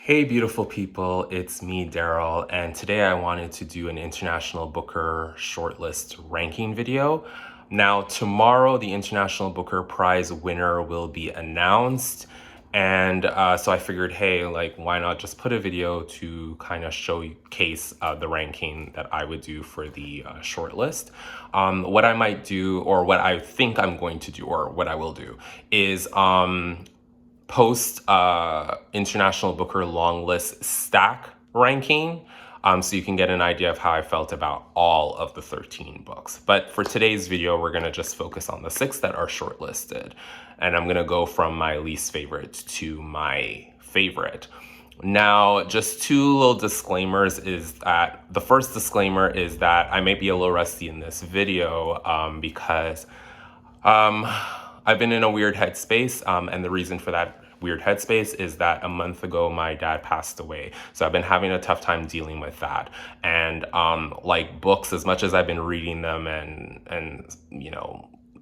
Hey, beautiful people, it's me, Daryl, and today I wanted to do an International Booker shortlist ranking video. Now, tomorrow, the International Booker Prize winner will be announced, and so I figured, hey, like, why not just put a video to kind of showcase the ranking that I would do for the shortlist. What I might do, or what I think I'm going to do, or what I will do, is post International Booker long list stack ranking, so you can get an idea of how I felt about all of the 13 books. But for today's video, we're gonna just focus on the 6 that are shortlisted. And I'm gonna go from my least favorite to my favorite. Now, just two little disclaimers is that the first disclaimer is that I may be a little rusty in this video because I've been in a weird headspace, and the reason for that weird headspace is that a month ago my dad passed away. So I've been having a tough time dealing with that. And like books, as much as I've been reading them and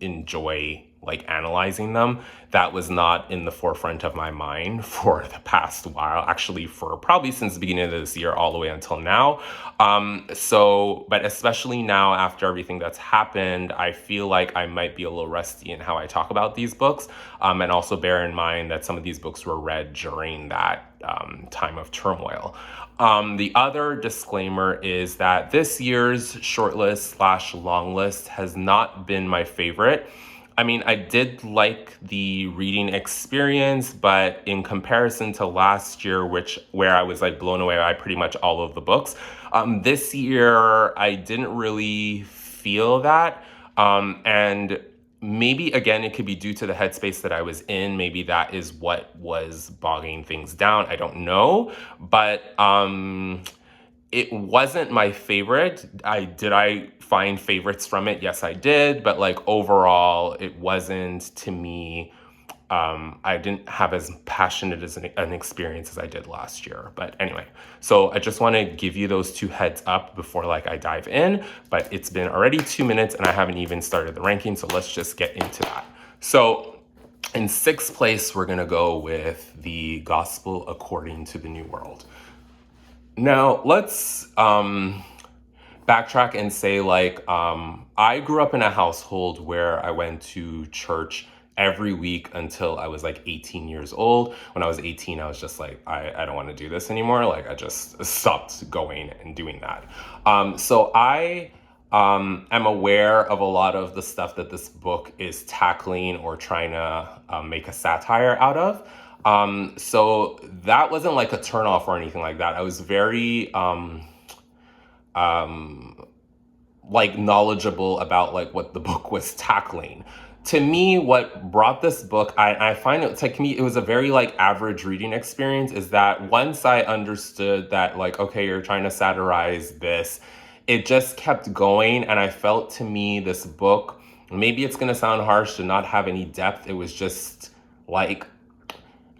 enjoy like analyzing them, that was not in the forefront of my mind for the past while, actually for probably since the beginning of this year all the way until now. But especially now after everything that's happened, I feel like I might be a little rusty in how I talk about these books. And also bear in mind that some of these books were read during that time of turmoil. The other disclaimer is that this year's shortlist / long list has not been my favorite. I mean, I did like the reading experience, but in comparison to last year, where I was like blown away by pretty much all of the books, this year I didn't really feel that. And maybe again, it could be due to the headspace that I was in. Maybe that is what was bogging things down. I don't know, but it wasn't my favorite. Did I find favorites from it? Yes, I did. But like overall, it wasn't to me. I didn't have as passionate as an experience as I did last year. But anyway, so I just want to give you those two heads up before like I dive in. But it's been already 2 minutes and I haven't even started the ranking. So let's just get into that. So in 6th place, we're gonna go with The Gospel According to the New World. Now, let's backtrack and say, like, I grew up in a household where I went to church every week until I was like 18 years old. When I was 18, I was just like, I don't want to do this anymore. Like, I just stopped going and doing that. So I am aware of a lot of the stuff that this book is tackling or trying to make a satire out of. So that wasn't like a turnoff or anything like that. I was very like knowledgeable about like what the book was tackling. To me, what brought this book, I find it like me, it was a very like average reading experience, is that once I understood that like, okay, you're trying to satirize this, it just kept going. And I felt to me this book, maybe it's gonna sound harsh to not have any depth. It was just like,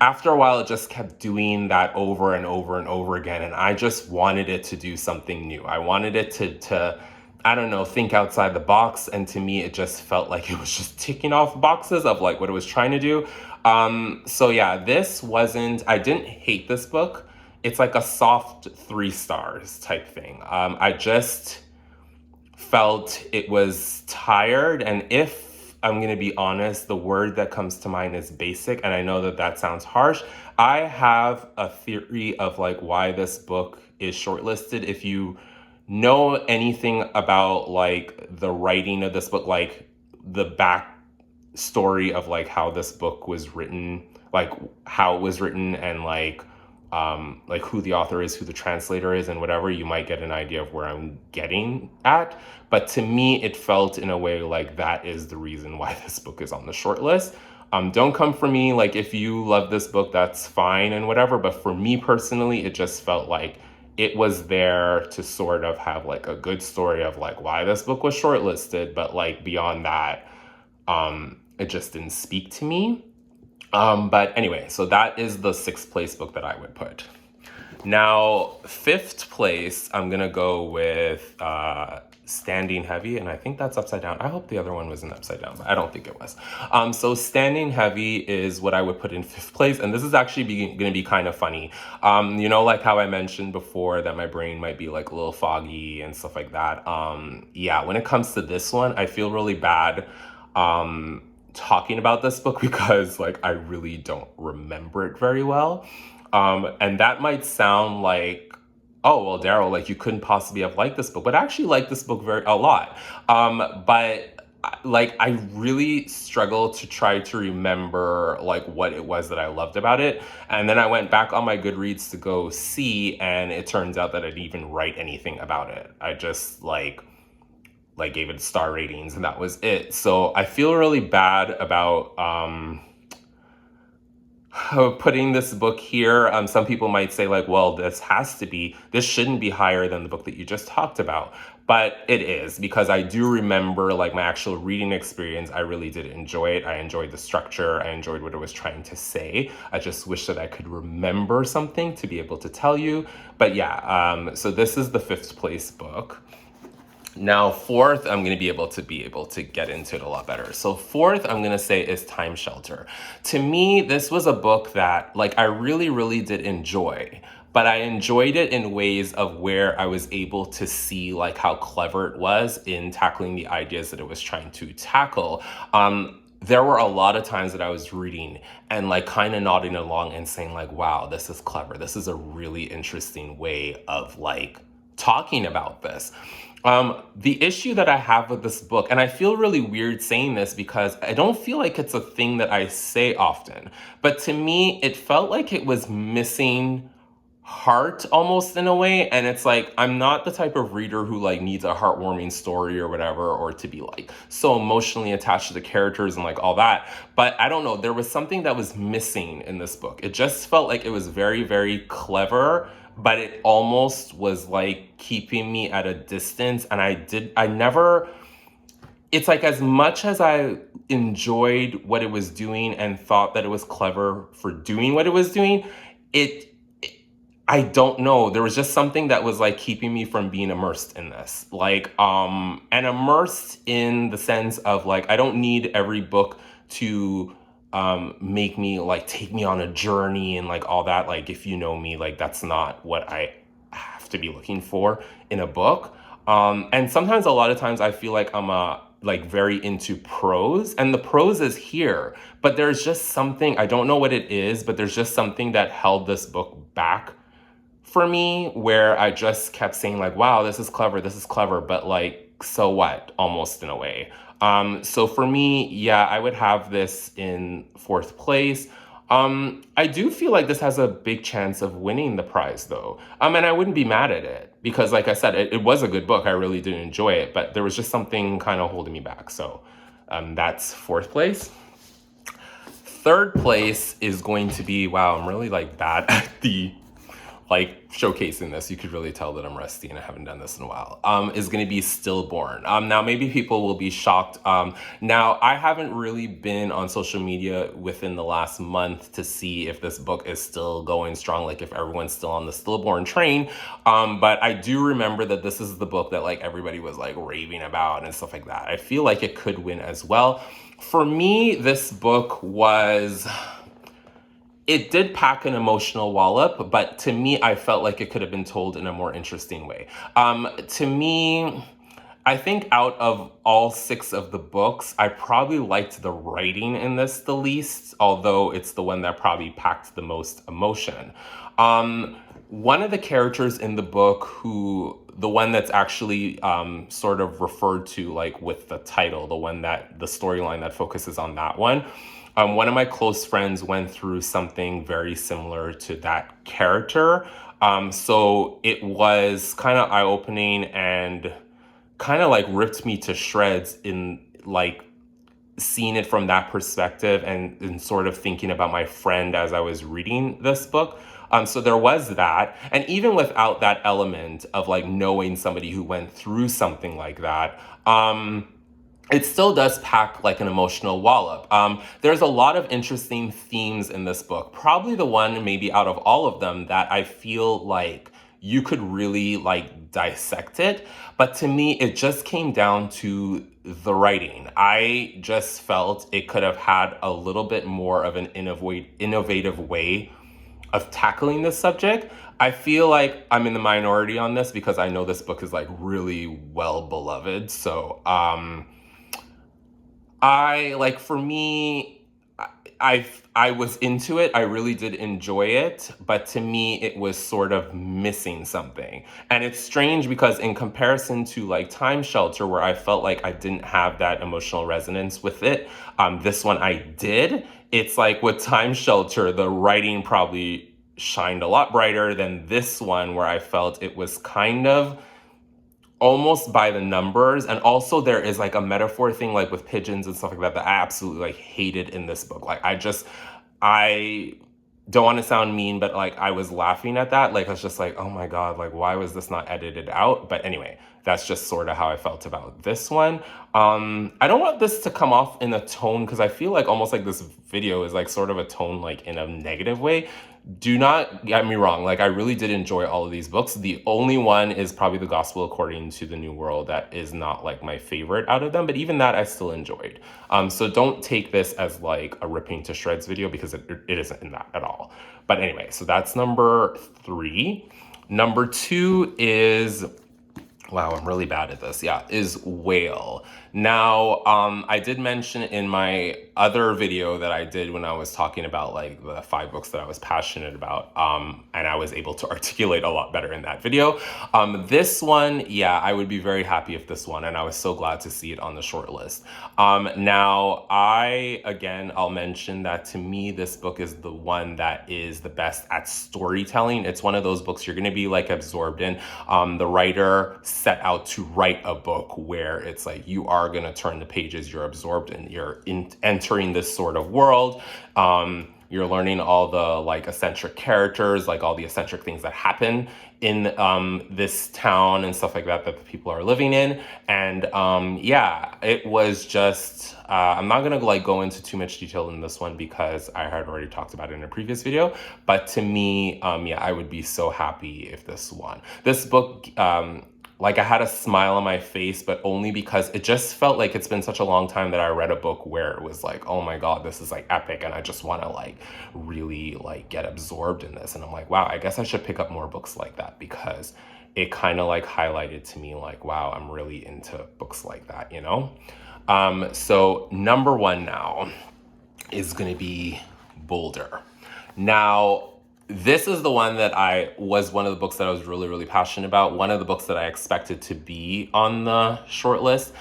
after a while, it just kept doing that over and over and over again. And I just wanted it to do something new. I wanted it to I don't know, think outside the box. And to me, it just felt like it was just ticking off boxes of like what it was trying to do. So yeah, I didn't hate this book. It's like a soft 3 stars type thing. I just felt it was tired. And if I'm going to be honest, the word that comes to mind is basic. And I know that that sounds harsh. I have a theory of like why this book is shortlisted. If you know anything about like the writing of this book, like the back story of like how this book was written, like how it was written, and like who the author is, who the translator is, and whatever, you might get an idea of where I'm getting at. But to me, it felt in a way like that is the reason why this book is on the short list. Don't come for me. Like, if you love this book, that's fine and whatever. But for me personally, it just felt like it was there to sort of have like a good story of like why this book was shortlisted. But like beyond that, it just didn't speak to me. But anyway, so that is the 6th place book that I would put. Now, 5th place, I'm gonna go with Standing Heavy, and I think that's upside down. I hope the other one wasn't upside down, but I don't think it was. So Standing Heavy is what I would put in fifth place, and this is actually going to be kind of funny. Like how I mentioned before that my brain might be like a little foggy and stuff like that. Yeah, when it comes to this one, I feel really bad talking about this book because like I really don't remember it very well. And that might sound like, oh, well, Daryl, like you couldn't possibly have liked this book, but I actually like this book a lot. But like I really struggle to try to remember like what it was that I loved about it. And then I went back on my Goodreads to go see, and it turns out that I didn't even write anything about it. I just like gave it star ratings and that was it. So I feel really bad about putting this book here. Some people might say like, well, this shouldn't be higher than the book that you just talked about. But it is, because I do remember like my actual reading experience. I really did enjoy it. I enjoyed the structure. I enjoyed what it was trying to say. I just wish that I could remember something to be able to tell you. But yeah, so this is the fifth place book. Now, fourth, I'm going to be able to get into it a lot better. So fourth, I'm going to say is Time Shelter. To me, this was a book that like I really, really did enjoy, but I enjoyed it in ways of where I was able to see like how clever it was in tackling the ideas that it was trying to tackle. There were a lot of times that I was reading and like kind of nodding along and saying like, wow, this is clever. This is a really interesting way of like talking about this. The issue that I have with this book, and I feel really weird saying this because I don't feel like it's a thing that I say often, but to me, it felt like it was missing heart almost in a way. And it's like, I'm not the type of reader who like needs a heartwarming story or whatever, or to be like so emotionally attached to the characters and like all that. But I don't know, there was something that was missing in this book. It just felt like it was very, very clever, but it almost was like keeping me at a distance. And it's like as much as I enjoyed what it was doing and thought that it was clever for doing what it was doing, I don't know. There was just something that was like keeping me from being immersed in this. Like, and immersed in the sense of like, I don't need every book to make me like take me on a journey and like all that. Like, if you know me, like that's not what I have to be looking for in a book. And sometimes, a lot of times, I feel like I'm like very into prose, and the prose is here, but there's just something, I don't know what it is, but there's just something that held this book back for me, where I just kept saying like, wow, this is clever, but like, so what, almost in a way. So for me, yeah, I would have this in fourth place. I do feel like this has a big chance of winning the prize though. And I wouldn't be mad at it because like I said, it was a good book. I really did enjoy it, but there was just something kind of holding me back. So that's fourth place. Third place is going to be, wow, I'm really like bad at the like showcasing this. You could really tell that I'm rusty and I haven't done this in a while. Is going to be Stillborn. Now maybe people will be shocked. Now I haven't really been on social media within the last month to see if this book is still going strong, like if everyone's still on the Stillborn train. But I do remember that this is the book that like everybody was like raving about and stuff like that. I feel like it could win as well. For me, this book it did pack an emotional wallop, but to me, I felt like it could have been told in a more interesting way. To me, I think out of all 6 of the books, I probably liked the writing in this the least, although it's the one that probably packed the most emotion. One of the characters in the book the one that's actually sort of referred to like with the title, the storyline that focuses on that one, one of my close friends went through something very similar to that character. So it was kind of eye-opening and kind of like ripped me to shreds in like seeing it from that perspective and sort of thinking about my friend as I was reading this book. So there was that. And even without that element of like knowing somebody who went through something like that, it still does pack like an emotional wallop. There's a lot of interesting themes in this book. Probably the one maybe out of all of them that I feel like you could really like dissect it. But to me, it just came down to the writing. I just felt it could have had a little bit more of an innovative way of tackling this subject. I feel like I'm in the minority on this because I know this book is like really well beloved. So I like, for me, I I was into it. I really did enjoy it, but to me it was sort of missing something. And it's strange because in comparison to like Time Shelter, where I felt like I didn't have that emotional resonance with it, this one I did. It's like with Time Shelter, the writing probably shined a lot brighter than this one, where I felt it was kind of almost by the numbers. And also there is like a metaphor thing like with pigeons and stuff like that that I absolutely like hated in this book. Like I don't want to sound mean, but like I was laughing at that. Like I was just like, oh my God, like why was this not edited out? But anyway, that's just sort of how I felt about this one. I don't want this to come off in a tone, because I feel like almost like this video is like sort of a tone like in a negative way. Do not get me wrong, like I really did enjoy all of these books. The only one is probably The Gospel According to the New World that is not like my favorite out of them, but even that I still enjoyed. So don't take this as like a ripping to shreds video, because it isn't in that at all. But anyway, so that's number 3. Number 2 is, wow, I'm really bad at this. Yeah, is Whale. Now, I did mention in my other video that I did when I was talking about like the 5 books that I was passionate about, and I was able to articulate a lot better in that video. This one, yeah, I would be very happy if this one, and I was so glad to see it on the shortlist. Now, I'll mention that to me, this book is the one that is the best at storytelling. It's one of those books you're going to be like absorbed in. The writer set out to write a book where it's like you are going to turn the pages, you're absorbed, and you're entering this sort of world. You're learning all the like eccentric characters, like all the eccentric things that happen in this town and stuff like that that the people are living in. And yeah, it was just, I'm not gonna like go into too much detail in this one because I had already talked about it in a previous video. But to me, yeah, I would be so happy if this won. This book, like I had a smile on my face, but only because it just felt like it's been such a long time that I read a book where it was like, oh my God, this is like epic. And I just want to like really like get absorbed in this. And I'm like, wow, I guess I should pick up more books like that, because it kind of like highlighted to me like, wow, I'm really into books like that, you know? So number 1 now is going to be Boulder. Now, this is the one that was one of the books that I was really, really passionate about. One of the books that I expected to be on the shortlist.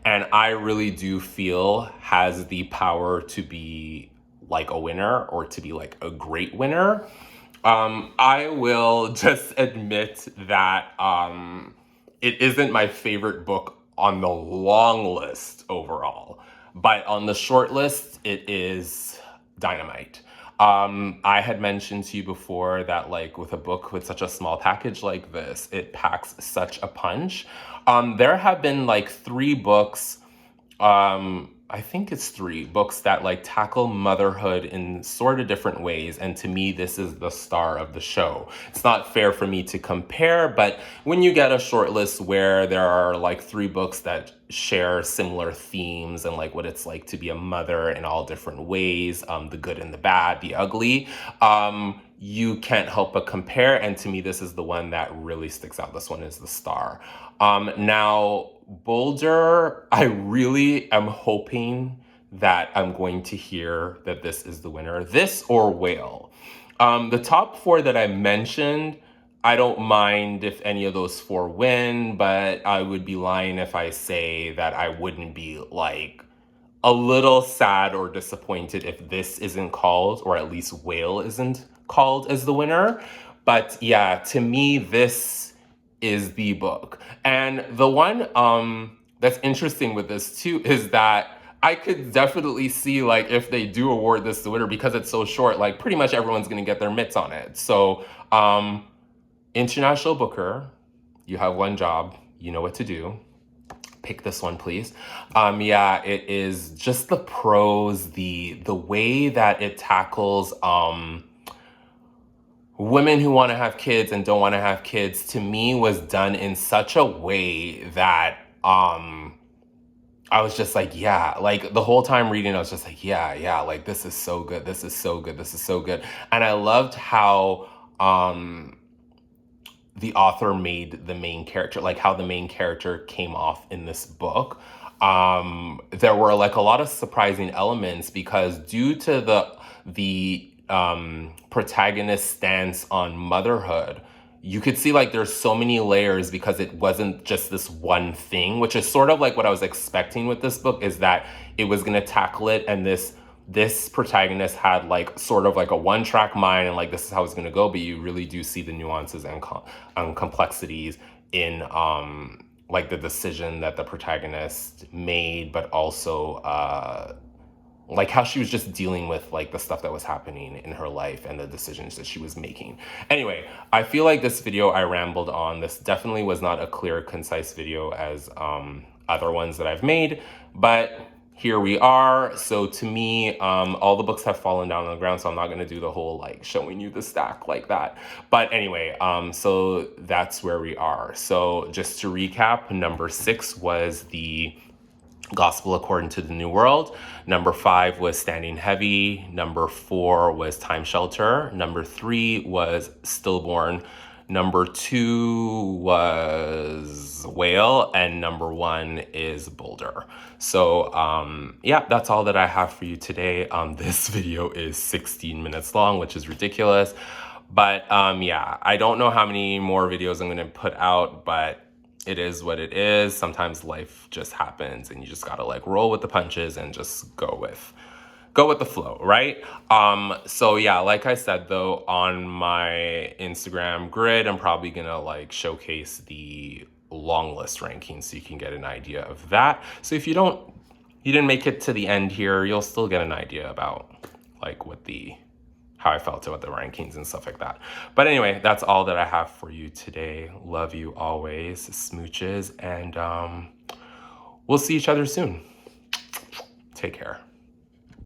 And I really do feel has the power to be like a winner, or to be like a great winner. I will just admit that it isn't my favorite book on the long list overall. But on the short list, it is dynamite. I had mentioned to you before that like with a book with such a small package like this, it packs such a punch. There have been like 3 books, I think it's 3 books that like tackle motherhood in sort of different ways. And to me, this is the star of the show. It's not fair for me to compare, but when you get a short list where there are like 3 books that share similar themes and like what it's like to be a mother in all different ways, the good and the bad, the ugly, you can't help but compare. And to me, this is the one that really sticks out. This one is the star. Now, Boulder, I really am hoping that I'm going to hear that this is the winner. This or Whale. The top 4 that I mentioned, I don't mind if any of those 4 win, but I would be lying if I say that I wouldn't be like a little sad or disappointed if this isn't called, or at least Whale isn't called as the winner. But yeah, to me, this is the book. And the one that's interesting with this too is that I could definitely see like if they do award this the winner, because it's so short, like pretty much everyone's gonna get their mitts on it. So International Booker, you have one job, you know what to do. Pick this one, please. Yeah, it is just the prose, the way that it tackles women who want to have kids and don't want to have kids, to me, was done in such a way that I was just like, yeah, like the whole time reading, I was just like, yeah, like this is so good, this is so good, this is so good. And I loved how the author made the main character, like how the main character came off in this book. There were like a lot of surprising elements because due to the protagonist's stance on motherhood, you could see like there's so many layers because it wasn't just this one thing, which is sort of like what I was expecting with this book, is that it was going to tackle it, and this protagonist had like sort of like a one-track mind, and like this is how it's going to go, but you really do see the nuances and complexities in like the decision that the protagonist made, but also like how she was just dealing with like the stuff that was happening in her life and the decisions that she was making. Anyway, I feel like this video I rambled on. This definitely was not a clear, concise video as other ones that I've made, but here we are. So to me, all the books have fallen down on the ground, so I'm not going to do the whole like showing you the stack like that. But anyway, so that's where we are. So just to recap, number 6 was the Gospel According to the New World. Number 5 was Standing Heavy. Number 4 was Time Shelter. Number 3 was Stillborn. Number 2 was Whale, and number 1 is Boulder. So yeah, that's all that I have for you today. This video is 16 minutes long, which is ridiculous. But yeah, I don't know how many more videos I'm going to put out, but it is what it is. Sometimes life just happens and you just gotta like roll with the punches and just go with the flow, right? So yeah, like I said though, on my Instagram grid, I'm probably gonna like showcase the long list rankings so you can get an idea of that. So if you didn't make it to the end here, you'll still get an idea about like how I felt about the rankings and stuff like that. But anyway, that's all that I have for you today. Love you always, smooches, and we'll see each other soon. Take care.